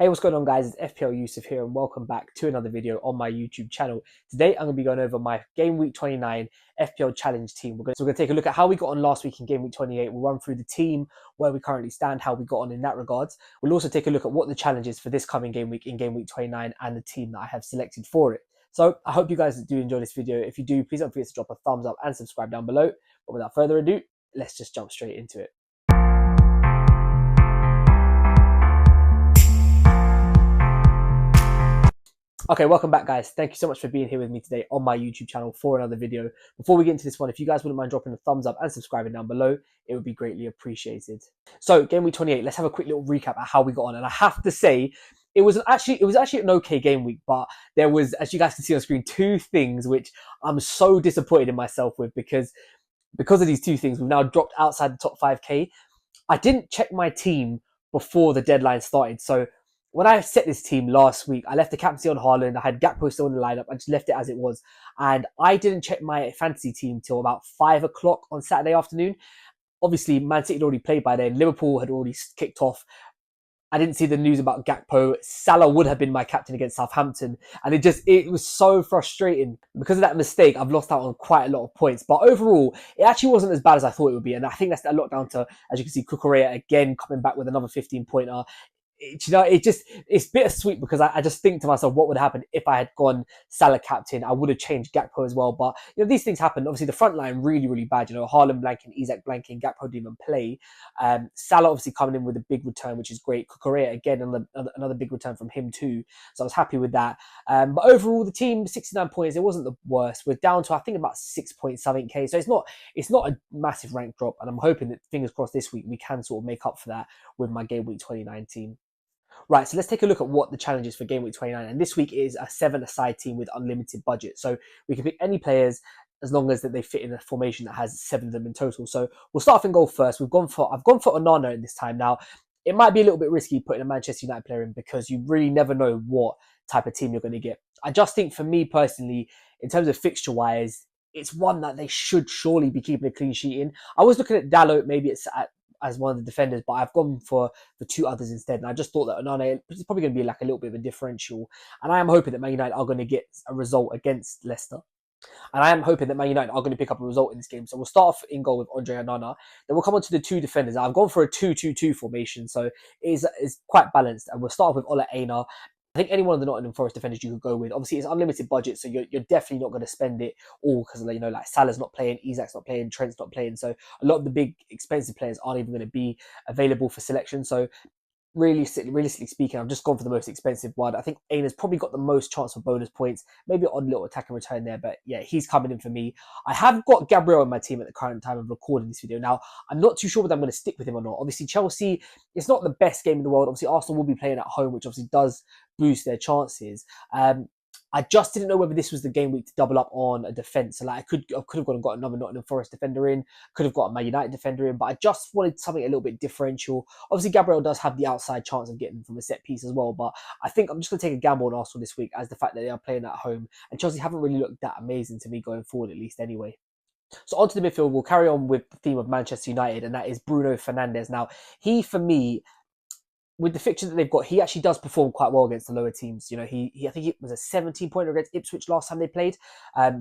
Hey, what's going on, guys? It's FPL Yusuf here, and welcome back to another video on my YouTube channel. Today, I'm going to be going over my Game Week 29 FPL Challenge team. We're going to take a look at how we got on last week in Game Week 28. We'll run through the team, where we currently stand, how we got on in that regards. We'll also take a look at what the challenge is for this coming game week in Game Week 29 and the team that I have selected for it. So I hope you guys do enjoy this video. If you do, please don't forget to drop a thumbs up and subscribe down below. But without further ado, let's just jump straight into it. Okay, welcome back, guys. Thank you so much for being here with me today on my YouTube channel for another video. Before we get into this one, if you guys wouldn't mind dropping a thumbs up and subscribing down below, it would be greatly appreciated. So, Game Week 28, let's have a quick little recap of how we got on. And I have to say, it was actually an okay game week, but there was, as you guys can see on screen, two things which I'm so disappointed in myself with because of these two things, we've now dropped outside the top 5k. I didn't check my team before the deadline started, so when I set this team last week, I left the captaincy on Haaland. I had Gakpo still in the lineup. I just left it as it was. And I didn't check my fantasy team till about 5 o'clock on Saturday afternoon. Obviously, Man City had already played by then. Liverpool had already kicked off. I didn't see the news about Gakpo. Salah would have been my captain against Southampton. And it was so frustrating. Because of that mistake, I've lost out on quite a lot of points. But overall, it actually wasn't as bad as I thought it would be. And I think that's a lot down to, as you can see, Cucurella again coming back with another 15-pointer. It's bittersweet because I just think to myself, what would happen if I had gone Salah captain? I would have changed Gakpo as well. But, these things happen. Obviously, the front line really, really bad. Haaland blanking, Isak blanking, Gakpo didn't even play. Salah obviously coming in with a big return, which is great. Cucurella, again, another big return from him too. So I was happy with that. But overall, the team, 69 points, it wasn't the worst. We're down to, I think, about 6 point something K. So it's not a massive rank drop. And I'm hoping that, fingers crossed, this week we can sort of make up for that with my Game Week 29 team. Right, so let's take a look at what the challenge is for Game Week 29. And this week is a 7-a-side team with unlimited budget. So we can pick any players as long as that they fit in a formation that has 7 of them in total. So we'll start off in goal first. I've gone for Onana this time. Now, it might be a little bit risky putting a Manchester United player in because you really never know what type of team you're going to get. I just think for me personally, in terms of fixture-wise, it's one that they should surely be keeping a clean sheet in. I was looking at Dalot, maybe it's as one of the defenders, but I've gone for the two others instead. And I just thought that Onana is probably going to be like a little bit of a differential. And I am hoping that Man United are going to get a result against Leicester. And I am hoping that Man United are going to pick up a result in this game. So we'll start off in goal with Andre Onana. Then we'll come on to the two defenders. I've gone for a 2-2-2 formation, so it's quite balanced. And we'll start off with Ole Einar. I think any one of the Nottingham Forest defenders you could go with. Obviously, it's unlimited budget, so you're definitely not going to spend it all because, like Salah's not playing, Isak's not playing, Trent's not playing. So a lot of the big expensive players aren't even going to be available for selection. So realistically speaking, I've just gone for the most expensive one. I think Aina's probably got the most chance for bonus points. Maybe an odd little attack and return there, but yeah, he's coming in for me. I have got Gabriel in my team at the current time of recording this video. Now, I'm not too sure whether I'm going to stick with him or not. Obviously, Chelsea, it's not the best game in the world. Obviously, Arsenal will be playing at home, which obviously does boost their chances. I just didn't know whether this was the game week to double up on a defence. So I could have gone and got another Nottingham Forest defender in, could have got a Man United defender in, but I just wanted something a little bit differential. Obviously, Gabriel does have the outside chance of getting from a set piece as well, but I think I'm just going to take a gamble on Arsenal this week as the fact that they are playing at home. And Chelsea haven't really looked that amazing to me going forward, at least anyway. So onto the midfield, we'll carry on with the theme of Manchester United, and that is Bruno Fernandes. Now, he, for me, with the fixture that they've got, he actually does perform quite well against the lower teams. I think it was a 17-pointer against Ipswich last time they played.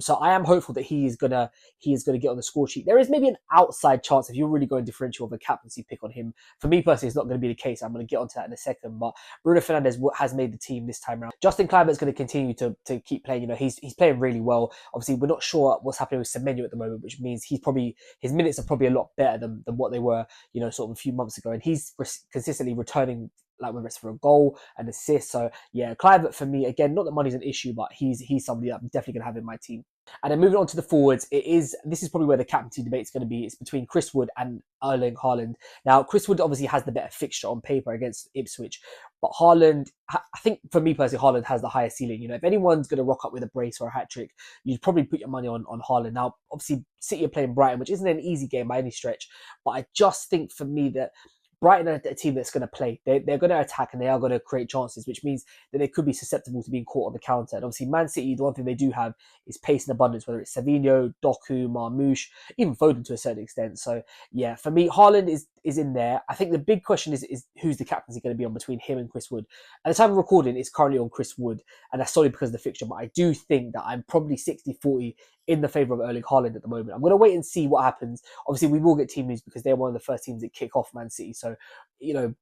So I am hopeful that he is gonna get on the score sheet. There is maybe an outside chance if you're really going differential of a captaincy pick on him. For me personally, it's not going to be the case. I'm going to get onto that in a second. But Bruno Fernandes has made the team this time around. Justin Kluivert's going to continue to keep playing. He's playing really well. Obviously, we're not sure what's happening with Semenyo at the moment, which means his minutes are probably a lot better than what they were, sort of a few months ago. And he's consistently returning, like whether it's for a goal, an assist. So yeah, Kluivert for me, again, not that money's an issue, but he's somebody that I'm definitely going to have in my team. And then moving on to the forwards, this is probably where the captaincy debate is going to be. It's between Chris Wood and Erling Haaland. Now, Chris Wood obviously has the better fixture on paper against Ipswich, but Haaland, I think for me personally, Haaland has the higher ceiling. If anyone's going to rock up with a brace or a hat-trick, you'd probably put your money on Haaland. Now, obviously, City are playing Brighton, which isn't an easy game by any stretch, but I just think for me that Brighton are a team that's going to play. They're going to attack and they are going to create chances, which means that they could be susceptible to being caught on the counter. And obviously, Man City, the one thing they do have is pace and abundance, whether it's Savinho, Doku, Marmoush, even Foden to a certain extent. So, yeah, for me, Haaland is is in there. I think the big question is who's the captaincy going to be on between him and Chris Wood. At the time of recording, it's currently on Chris Wood, and that's solely because of the fixture. But I do think that I'm probably 60-40 in the favour of Erling Haaland at the moment. I'm going to wait and see what happens. Obviously, we will get team news because they're one of the first teams that kick off Man City. So, you know,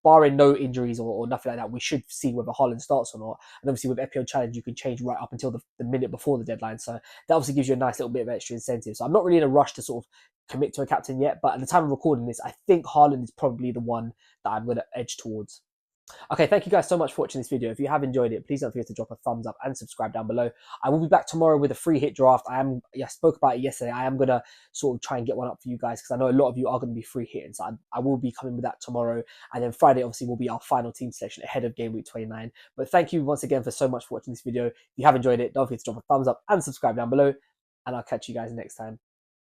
barring no injuries or nothing like that, we should see whether Haaland starts or not. And obviously with FPL Challenge, you can change right up until the minute before the deadline. So that obviously gives you a nice little bit of extra incentive. So I'm not really in a rush to sort of commit to a captain yet. But at the time of recording this, I think Haaland is probably the one that I'm going to edge towards. Okay, thank you guys so much for watching this video. If you have enjoyed it, please don't forget to drop a thumbs up and subscribe down below. I will be back tomorrow with a free hit draft. I spoke about it yesterday. I am going to sort of try and get one up for you guys because I know a lot of you are going to be free hitting. So I will be coming with that tomorrow. And then Friday, obviously, will be our final team selection ahead of game week 29. But thank you once again for so much for watching this video. If you have enjoyed it, don't forget to drop a thumbs up and subscribe down below. And I'll catch you guys next time.